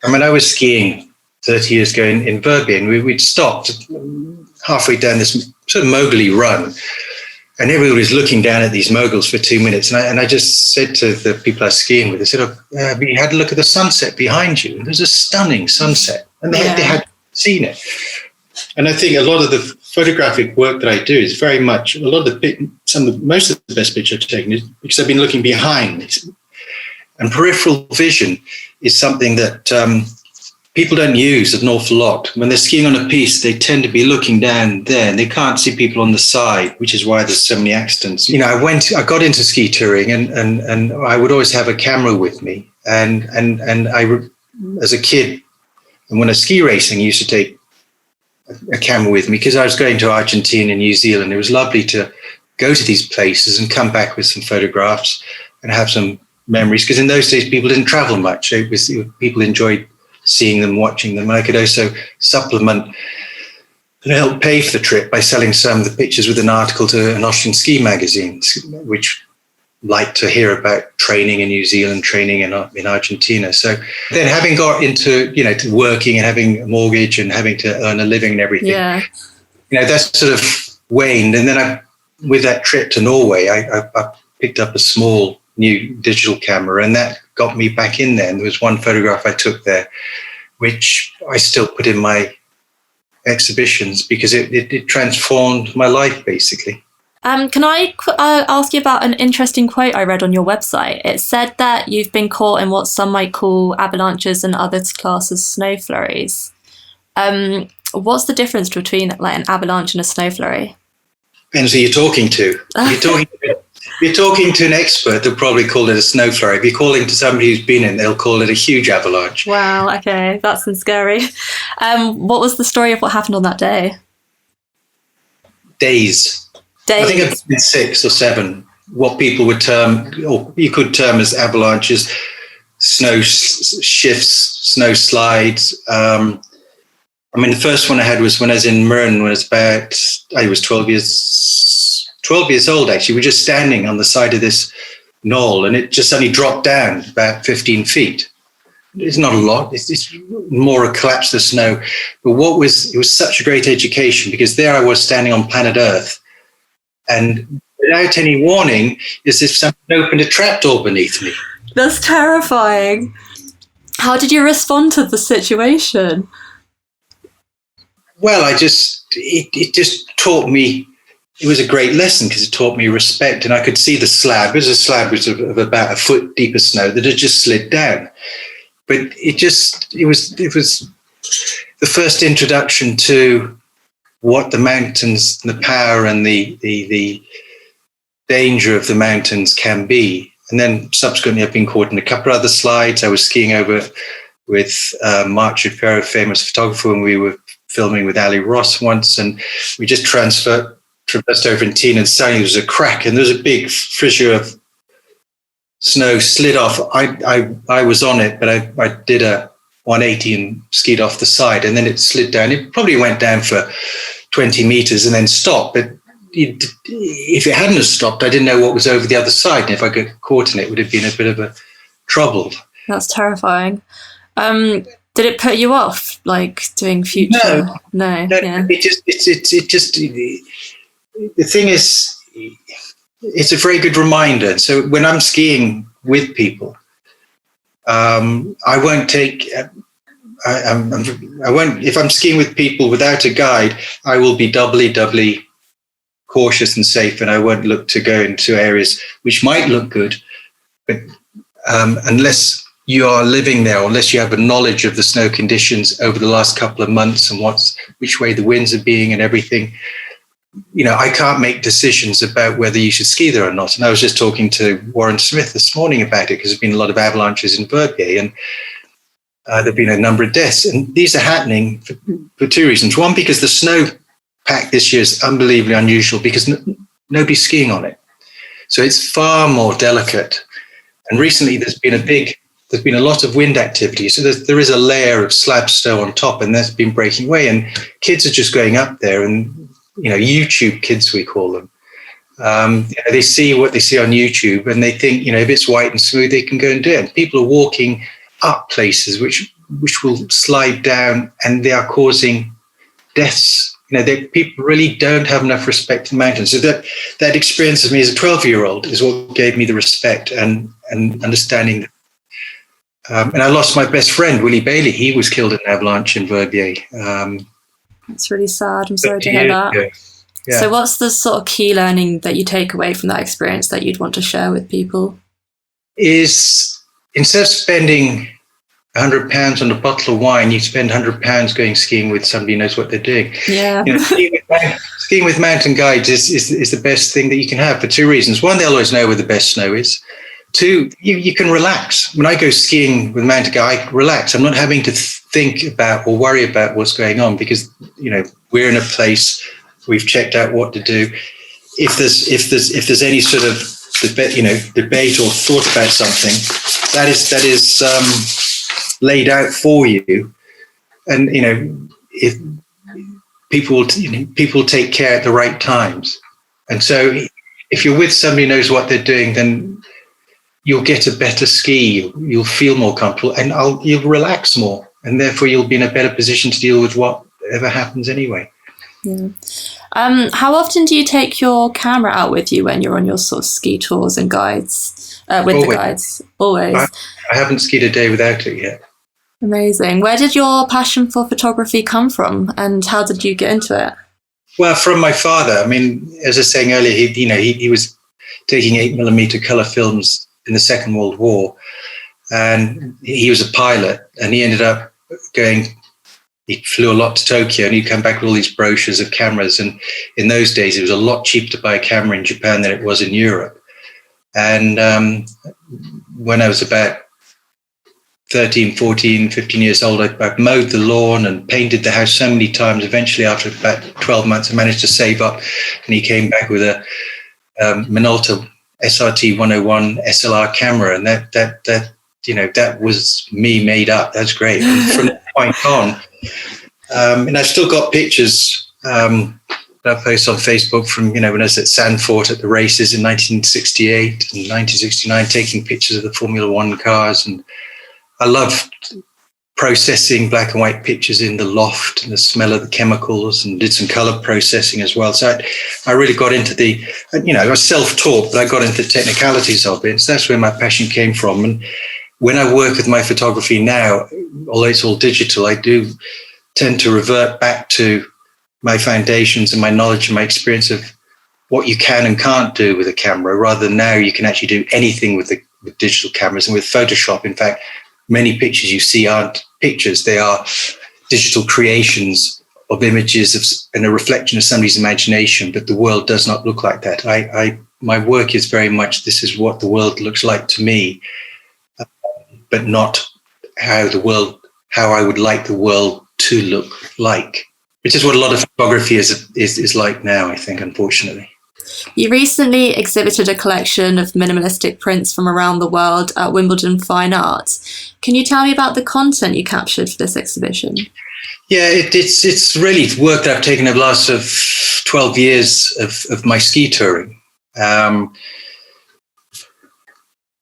I mean, I was skiing 30 years ago in Verbier, and we'd stopped halfway down this sort of mogully run, and everybody was looking down at these moguls for 2 minutes. And I just said to the people I was skiing with, I said, we had a look at the sunset behind you. And there's a stunning sunset, and they had seen it. And I think a lot of the photographic work that I do is very much most of the best pictures I've taken is because I've been looking behind. And peripheral vision is something that people don't use an awful lot. When they're skiing on a piste, they tend to be looking down there and they can't see people on the side, which is why there's so many accidents. You know, I got into ski touring and I would always have a camera with me. And I, as a kid, and when I was ski racing, I used to take a camera with me because I was going to Argentina and New Zealand. It was lovely to go to these places and come back with some photographs and have some memories, because in those days people didn't travel much. People enjoyed seeing them, watching them. And I could also supplement and help pay for the trip by selling some of the pictures with an article to an Austrian ski magazine, which liked to hear about training in New Zealand, training in Argentina. So then having got into, to working and having a mortgage and having to earn a living and everything, that's sort of waned. And then with that trip to Norway, I picked up a small new digital camera, and that got me back in there. And there was one photograph I took there, which I still put in my exhibitions because it transformed my life, basically. Can I ask you about an interesting quote I read on your website? It said that you've been caught in what some might call avalanches and others class as snow flurries. What's the difference between like an avalanche and a snow flurry? Depends who you're talking to. If you're talking to an expert, they'll probably call it a snow flurry. If you're calling to somebody who's been in, they'll call it a huge avalanche. Wow, okay, that's scary. What was the story of what happened on that day? Days. I think it's been 6 or 7, what people would term, or you could term as avalanches, snow shifts, snow slides. The first one I had was when I was in Mern, when I was 12 years old, actually. We're just standing on the side of this knoll, and it just suddenly dropped down about 15 feet. It's not a lot. It's more a collapse of snow. But it was such a great education, because there I was standing on planet Earth, and without any warning, it's as if someone opened a trapdoor beneath me. That's terrifying. How did you respond to the situation? Well, it just taught me, it was a great lesson because it taught me respect, and I could see the slab. It was of about a foot deep of snow that had just slid down. But it was the first introduction to what the mountains, the power and the danger of the mountains can be. And then subsequently, I've been caught in a couple of other slides. I was skiing over with Mark Shapiro, famous photographer, and we were filming with Ali Ross once, and we just traversed over in Teen, and suddenly there was a crack, and there was a big fissure of snow slid off. I was on it, but I did a 180 and skied off the side, and then it slid down. It probably went down for 20 meters and then stopped. But if it hadn't have stopped, I didn't know what was over the other side. And if I got caught in it, it would have been a bit of a trouble. That's terrifying. Did it put you off, like doing future? No. Yeah. The thing is, it's a very good reminder. So when I'm skiing with people, I won't take. I won't. If I'm skiing with people without a guide, I will be doubly cautious and safe, and I won't look to go into areas which might look good, but unless you are living there, or unless you have a knowledge of the snow conditions over the last couple of months and which way the winds are being and everything, I can't make decisions about whether you should ski there or not. And I was just talking to Warren Smith this morning about it, because there's been a lot of avalanches in Verbier, and there have been a number of deaths. And these are happening for two reasons. One, because the snow pack this year is unbelievably unusual, because nobody's skiing on it. So it's far more delicate. And recently there's been a lot of wind activity. So there is a layer of slab snow on top, and that's been breaking away. And kids are just going up there, and YouTube kids, we call them. They see what they see on YouTube, and they think, if it's white and smooth, they can go and do it. And people are walking up places which will slide down, and they are causing deaths. People really don't have enough respect for the mountains. So that experience of me as a 12-year-old is what gave me the respect and understanding. And I lost my best friend, Willie Bailey. He was killed in an avalanche in Verbier. That's really sad. I'm sorry to hear that. Yeah. So what's the sort of key learning that you take away from that experience that you'd want to share with people? Is instead of spending £100 on a bottle of wine, you spend £100 going skiing with somebody who knows what they're doing. Yeah. Skiing with mountain guides is the best thing that you can have for two reasons. One, they'll always know where the best snow is. Two, you can relax. When I go skiing with a mountain guide, I relax. I'm not having to think about or worry about what's going on, because we're in a place, we've checked out what to do. If there's any sort of debate or thought about something, that is laid out for you, and if people take care at the right times. And so if you're with somebody who knows what they're doing, then you'll get a better ski, you'll feel more comfortable, and you'll relax more, and therefore you'll be in a better position to deal with whatever happens anyway. Yeah. How often do you take your camera out with you when you're on your sort of ski tours and guides, with the guides? Always. I haven't skied a day without it yet. Amazing. Where did your passion for photography come from, and how did you get into it? Well, from my father. I mean, as I was saying earlier, he was taking 8mm color films in the Second World War, and he was a pilot, and he ended up he flew a lot to Tokyo, and he'd come back with all these brochures of cameras. And in those days, it was a lot cheaper to buy a camera in Japan than it was in Europe. And when I was about 13, 14, 15 years old, I mowed the lawn and painted the house so many times. Eventually, after about 12 months, I managed to save up, and he came back with a Minolta SRT 101 SLR camera, and that was me made up. That's great. And from that point on, and I've still got pictures that I post on Facebook from when I was at Sandford at the races in 1968 and 1969, taking pictures of the Formula One cars. And I loved processing black and white pictures in the loft and the smell of the chemicals, and did some color processing as well. So I really got into I was self-taught, but I got into the technicalities of it. So that's where my passion came from. And when I work with my photography now, although it's all digital, I do tend to revert back to my foundations and my knowledge and my experience of what you can and can't do with a camera, rather than now you can actually do anything with digital cameras. And with Photoshop, in fact, many pictures you see aren't pictures, they are digital creations of images and a reflection of somebody's imagination, but the world does not look like that. My work is very much, this is what the world looks like to me, but not how I would like the world to look like, which is what a lot of photography is like now, I think, unfortunately. You recently exhibited a collection of minimalistic prints from around the world at Wimbledon Fine Arts. Can you tell me about the content you captured for this exhibition? Yeah, it's really work that I've taken over the last 12 years of my ski touring.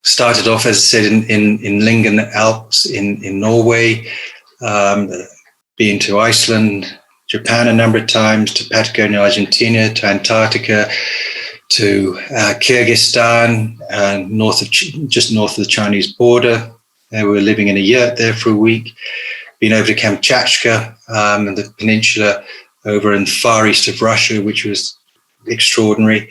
started off, as I said, in Lyngen Alps in Norway, been to Iceland, Japan a number of times, to Patagonia, Argentina, to Antarctica, to Kyrgyzstan, just north of the Chinese border. We were living in a yurt there for a week. Been over to Kamchatka and the peninsula over in the far east of Russia, which was extraordinary.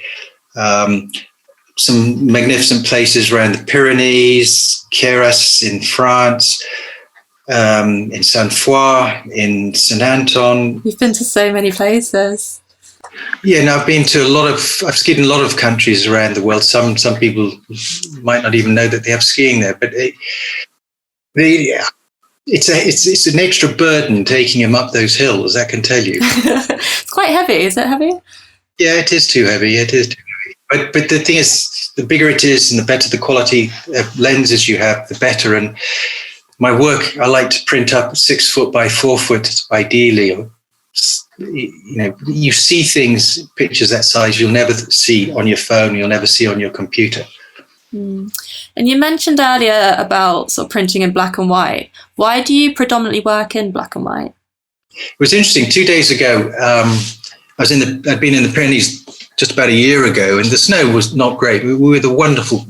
Some magnificent places around the Pyrenees, Keras in France, in Saint-Foy, in Saint-Anton. You've been to so many places. Yeah, and I've skied in a lot of countries around the world. Some people might not even know that they have skiing there, but it's an extra burden taking them up those hills, I can tell you. It's quite heavy. Is it heavy? Yeah, it is too heavy. But the thing is, the bigger it is and the better the quality of lenses you have, the better. And my work, I like to print up 6 foot by 4 foot, ideally. You see pictures that size you'll never see on your phone, you'll never see on your computer. And you mentioned earlier about sort of printing in black and white. Why do you predominantly work in black and white? It was interesting. 2 days ago, I'd been in the Pyrenees just about a year ago, and the snow was not great. We were with a wonderful,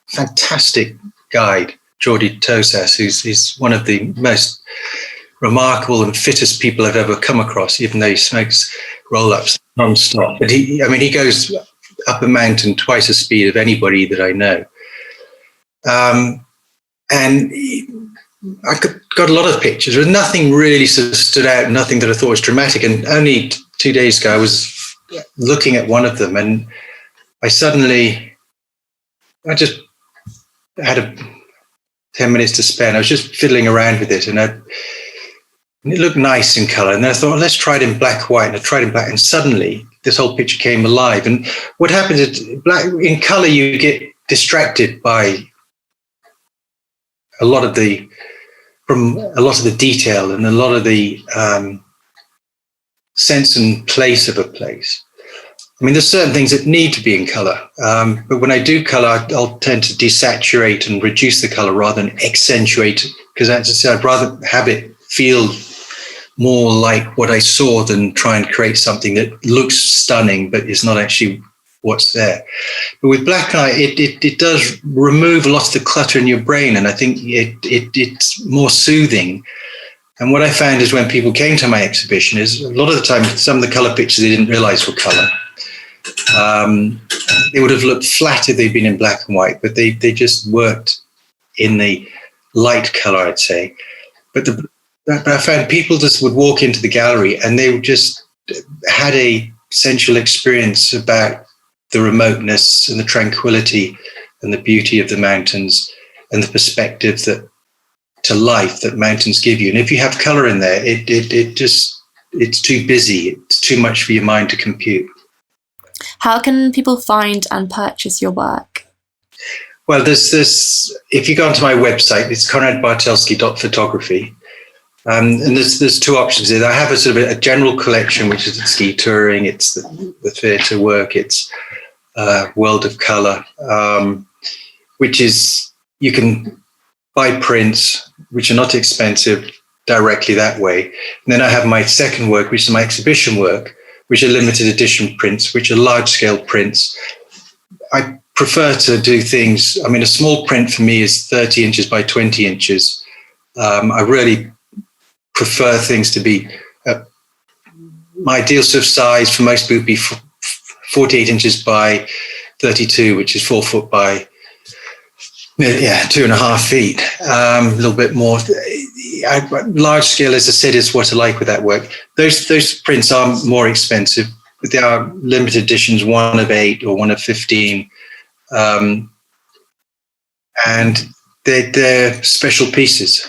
fantastic guide, Jordi Tosas, who's one of the most remarkable and fittest people I've ever come across, even though he smokes roll-ups non-stop. But he goes up a mountain twice the speed of anybody that I know. And I got a lot of pictures. There was nothing really sort of stood out, nothing that I thought was dramatic. And only 2 days ago, I was looking at one of them, and I just had 10 minutes to spare. And I was just fiddling around with it, and it looked nice in color. And then I thought, let's try it in black and white. And I tried in black, and suddenly this whole picture came alive. And what happens is, in color, you get distracted by a lot of the detail and a lot of the sense and place of a place. I mean, there's certain things that need to be in color, but when I do color, I'll tend to desaturate and reduce the color rather than accentuate it, because as I said, I'd rather have it feel more like what I saw than try and create something that looks stunning but is not actually what's there. But with black and white, it does remove a lot of the clutter in your brain, and I think it's more soothing. And what I found is when people came to my exhibition is a lot of the time, some of the color pictures they didn't realize were color. They would have looked flat if they'd been in black and white, but they just worked in the light color, I'd say. But I found people just would walk into the gallery and they just had a sensual experience about the remoteness and the tranquility and the beauty of the mountains and the perspective to life that mountains give you. And if you have color in there, it's too busy. It's too much for your mind to compute. How can people find and purchase your work? Well, there's this. If you go onto my website, it's konradbartelski.photography. And there's 2 options there. I have a sort of a general collection, which is ski touring, it's the theatre work, it's World of Colour, which is, you can buy prints, which are not expensive, directly that way. And then I have my second work, which is my exhibition work, which are limited edition prints, which are large scale prints. I prefer to do things, I mean, a small print for me is 30 inches by 20 inches. I really prefer things to be, my ideal sort of size for most people would be 48 inches by 32, which is 4 foot by 2.5 feet, a little bit more. Large scale, as I said, is what I like with that work. Those prints are more expensive, but they are limited editions, 1 of 8 or 1 of 15. And they're special pieces.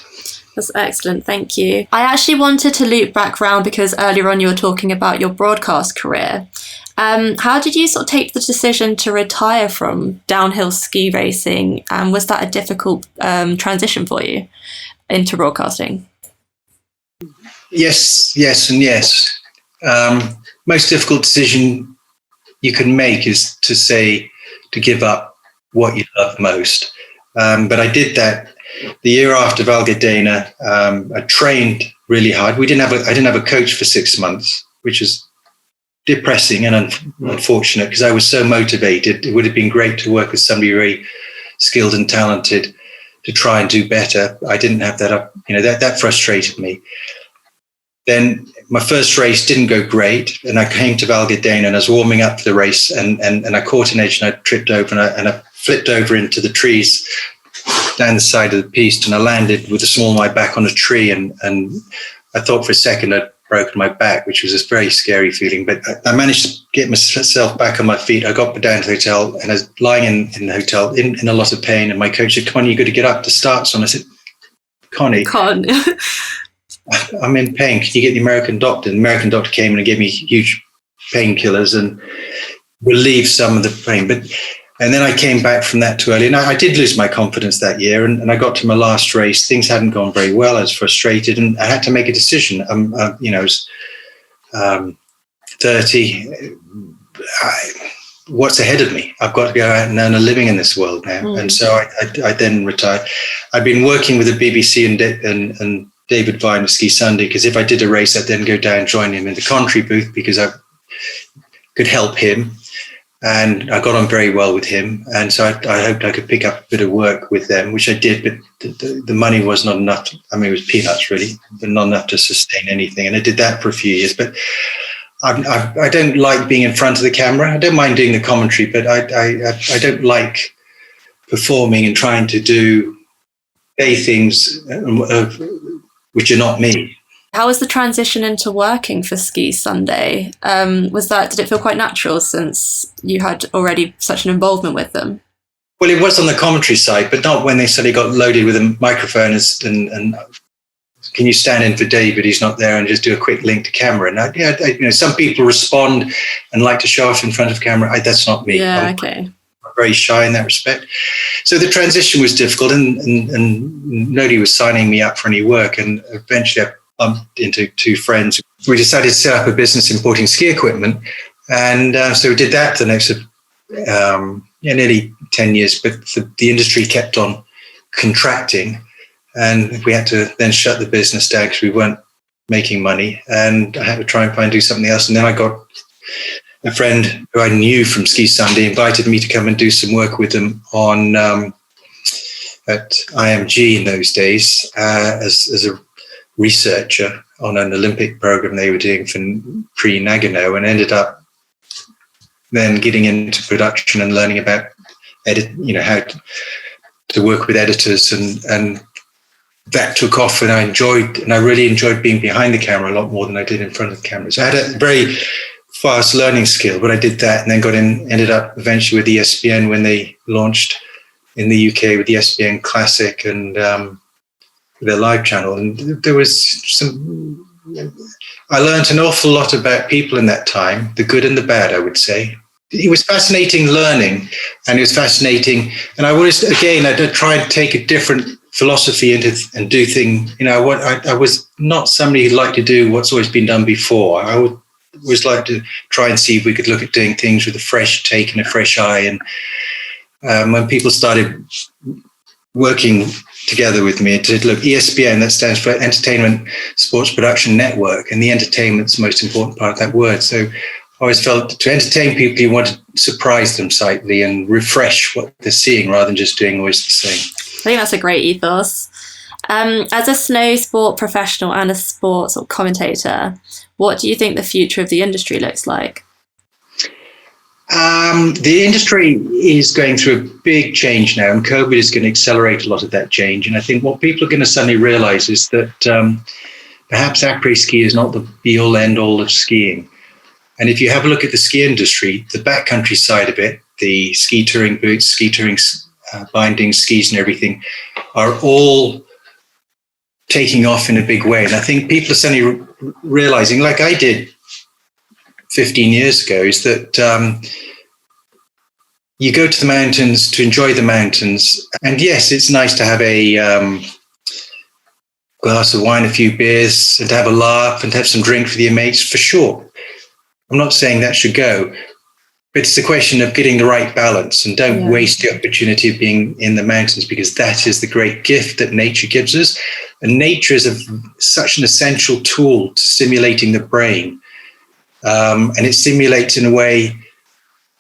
That's excellent, thank you. I actually wanted to loop back round because earlier on you were talking about your broadcast career. How did you sort of take the decision to retire from downhill ski racing? And was that a difficult transition for you into broadcasting? Yes, and yes. Most difficult decision you can make is to give up what you love most. But I did that the year after Val Gardena. I trained really hard. I didn't have a coach for 6 months, which is depressing and unfortunate because I was so motivated. It would have been great to work with somebody very skilled and talented to try and do better. I didn't have that up. That frustrated me. Then my first race didn't go great, and I came to Val Gardena and I was warming up for the race, and I caught an edge and I tripped over and I flipped over into the trees down the side of the piste, and I landed with the small of my back on a tree, and I thought for a second I'd broken my back, which was a very scary feeling. But I managed to get myself back on my feet. I got down to the hotel, and I was lying in the hotel in a lot of pain, and my coach said, "Come on, you've got to get up to start." So I said, "Connie, I'm in pain. Can you get the American doctor?" And the American doctor came in and gave me huge painkillers and relieved some of the pain. And then I came back from that too early. And I did lose my confidence that year. And I got to my last race. Things hadn't gone very well. I was frustrated and I had to make a decision. I was 30. What's ahead of me? I've got to go out and earn a living in this world now. And so I then retired. I've been working with the BBC and David Vine of Ski Sunday, because if I did a race, I'd then go down and join him in the commentary booth because I could help him. And I got on very well with him. And so I hoped I could pick up a bit of work with them, which I did, but the money was not enough. It was peanuts really, but not enough to sustain anything. And I did that for a few years. But I don't like being in front of the camera. I don't mind doing the commentary, but I don't like performing and trying to say things which are not me. How was the transition into working for Ski Sunday? Did it feel quite natural since you had already such an involvement with them? Well, it was on the commentary side, but not when they suddenly got loaded with a microphone and can you stand in for David? He's not there, and just do a quick link to camera. And some people respond and like to show off in front of camera. That's not me. Yeah, okay. I'm very shy in that respect. So the transition was difficult, and nobody was signing me up for any work. And eventually I bumped into two friends. We decided to set up a business importing ski equipment. And so we did that for the next nearly 10 years. But the industry kept on contracting. And we had to then shut the business down because we weren't making money. And I had to try and do something else. And then I got a friend who I knew from Ski Sunday invited me to come and do some work with them on at IMG in those days as a researcher on an Olympic program they were doing for pre-Nagano, and ended up then getting into production and learning about how to work with editors, and that took off, and I really enjoyed being behind the camera a lot more than I did in front of the camera. So I had a very fast learning skill, but I did that and then ended up eventually with ESPN when they launched in the UK with the ESPN Classic and their live channel. And there was I learned an awful lot about people in that time, the good and the bad, I would say. It was fascinating learning, and it was fascinating. And I'd try and take a different philosophy and do things. I was not somebody who liked to do what's always been done before. I would always like to try and see if we could look at doing things with a fresh take and a fresh eye. And when people started working together with me, it said, look, ESPN, that stands for Entertainment Sports Production Network, and the entertainment's the most important part of that word. So I always felt to entertain people, you want to surprise them slightly and refresh what they're seeing rather than just doing always the same. I think that's a great ethos. As a snow sport professional and a sports commentator, what do you think the future of the industry looks like? The industry is going through a big change now, and COVID is going to accelerate a lot of that change. And I think what people are going to suddenly realize is that perhaps après-ski is not the be-all, end-all of skiing. And if you have a look at the ski industry, the backcountry side of it, the ski touring boots, ski touring bindings, skis and everything are all taking off in a big way. And I think people are suddenly realizing, like I did 15 years ago, is that you go to the mountains to enjoy the mountains. And yes, it's nice to have a glass of wine, a few beers, and to have a laugh and to have some drink with your mates, for sure. I'm not saying that should go. But it's a question of getting the right balance, and don't waste the opportunity of being in the mountains, because that is the great gift that nature gives us. And nature is such an essential tool to stimulating the brain. And it stimulates in a way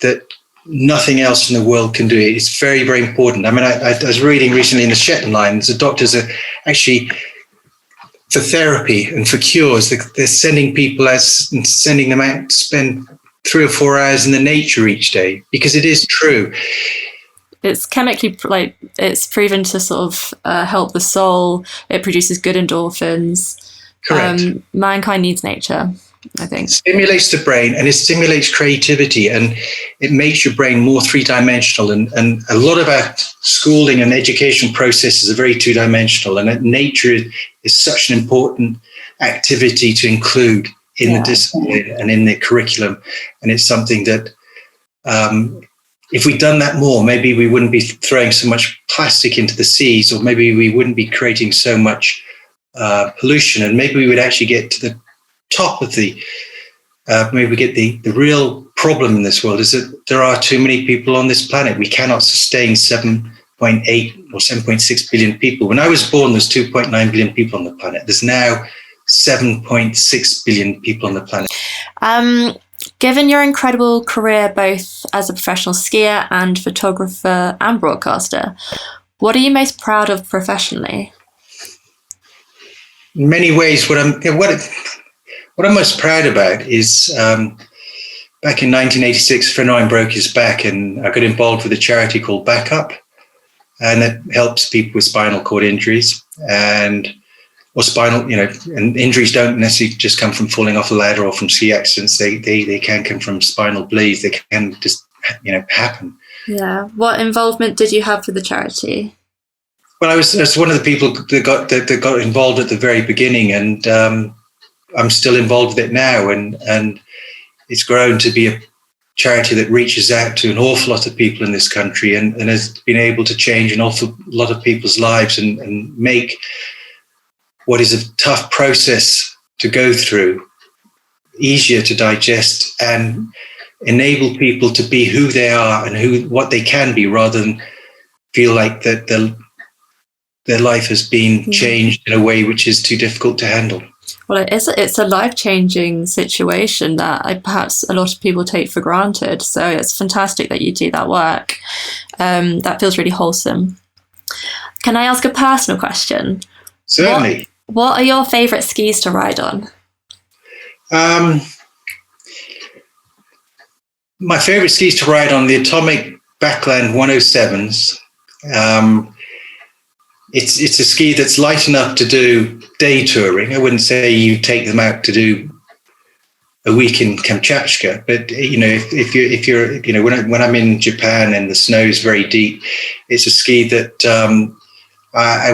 that nothing else in the world can do. It's very, very important. I mean, I was reading recently in the Shetland Islands, the doctors are actually, for therapy and for cures, they're sending people out and sending them out to spend 3 or 4 hours in the nature each day, because it is true. It's chemically, like, it's proven to sort of help the soul. It produces good endorphins. Correct. Mankind needs nature, I think. It stimulates the brain, and it stimulates creativity, and it makes your brain more three-dimensional. And a lot of our schooling and education processes are very two-dimensional, and nature is such an important activity to include in the discipline and in the curriculum. And it's something that if we'd done that more, maybe we wouldn't be throwing so much plastic into the seas, or maybe we wouldn't be creating so much pollution, and maybe we would actually get to the top of maybe we get the real problem in this world is that there are too many people on this planet. We cannot sustain 7.8 or 7.6 billion people. When I was born, there's 2.9 billion people on the planet. There's now 7.6 billion people on the planet. Given your incredible career both as a professional skier and photographer and broadcaster, what are you most proud of professionally? In many ways, what I'm most proud about is back in 1986, a friend of mine broke his back, and I got involved with a charity called Backup, and it helps people with spinal cord injuries or spinal, and injuries don't necessarily just come from falling off a ladder or from ski accidents. They can come from spinal bleeds. They can just, happen. Yeah. What involvement did you have with the charity? Well, I was one of the people that got involved at the very beginning, and I'm still involved with it now. And it's grown to be a charity that reaches out to an awful lot of people in this country, and has been able to change an awful lot of people's lives and make what is a tough process to go through easier to digest, and enable people to be who they are and what they can be, rather than feel like that their life has been changed in a way which is too difficult to handle. Well, it's a life-changing situation that perhaps a lot of people take for granted. So it's fantastic that you do that work. That feels really wholesome. Can I ask a personal question? Certainly. What are your favourite skis to ride on? My favourite skis to ride on, the Atomic Backland 107s. It's a ski that's light enough to do day touring. I wouldn't say you take them out to do a week in Kamchatka, but if you're when I'm in Japan and the snow is very deep, it's a ski that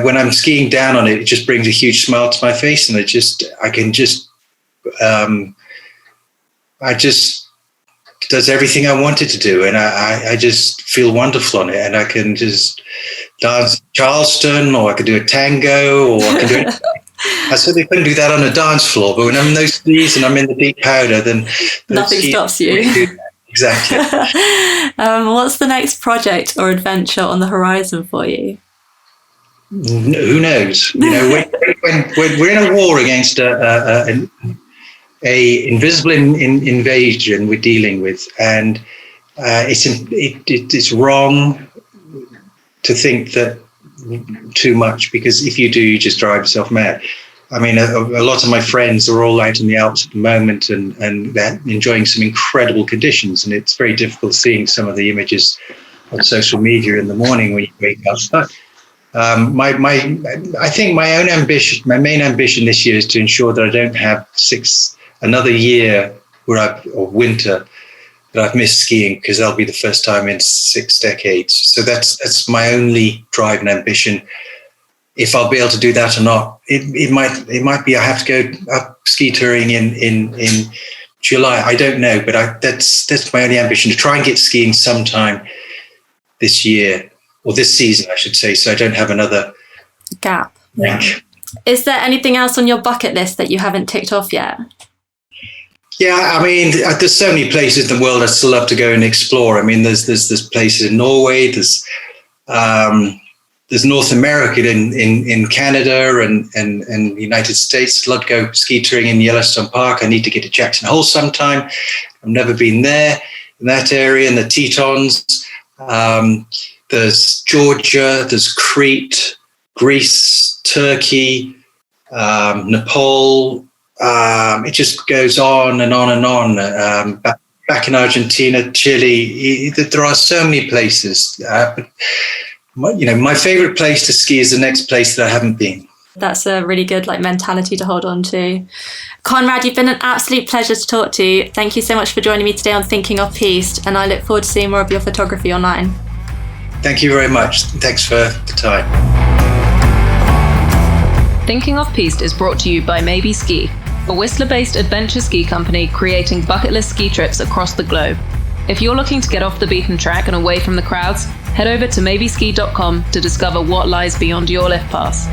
when I'm skiing down on it, it just brings a huge smile to my face, and I just does everything I wanted to do, and I just feel wonderful on it, and I can just dance Charleston, or I could do a tango, or I can do it. I certainly couldn't do that on a dance floor, but when I'm in those skis and I'm in the deep powder, then nothing stops you. Exactly. What's the next project or adventure on the horizon for you? Who knows? When we're in a war against a invisible invasion we're dealing with, and it's wrong to think that too much, because if you do, you just drive yourself mad. I mean, a lot of my friends are all out in the Alps at the moment, and they're enjoying some incredible conditions, and it's very difficult seeing some of the images on social media in the morning when you wake up. But I think my main ambition this year is to ensure that I don't have another year or winter that I've missed skiing, because that'll be the first time in 6 decades. So that's my only drive and ambition. If I'll be able to do that or not, it might be I have to go up ski touring in July. I don't know, but that's my only ambition, to try and get skiing sometime this year, or this season, I should say, so I don't have another gap. Yeah. Is there anything else on your bucket list that you haven't ticked off yet? Yeah, I mean, there's so many places in the world I still love to go and explore. I mean, there's places in Norway, there's North America in Canada and the United States. I'd love to go ski touring in Yellowstone Park. I need to get to Jackson Hole sometime. I've never been there in that area, in the Tetons. There's Georgia, there's Crete, Greece, Turkey, Nepal. It just goes on and on and on. Back in Argentina, Chile, there are so many places. My favorite place to ski is the next place that I haven't been. That's a really good mentality to hold on to. Konrad, you've been an absolute pleasure to talk to. Thank you so much for joining me today on Thinking Off-Piste, and I look forward to seeing more of your photography online. Thank you very much. Thanks for the time. Thinking Off-Piste is brought to you by Maybe Ski, a Whistler-based adventure ski company creating bucket list ski trips across the globe. If you're looking to get off the beaten track and away from the crowds, head over to maybeski.com to discover what lies beyond your lift pass.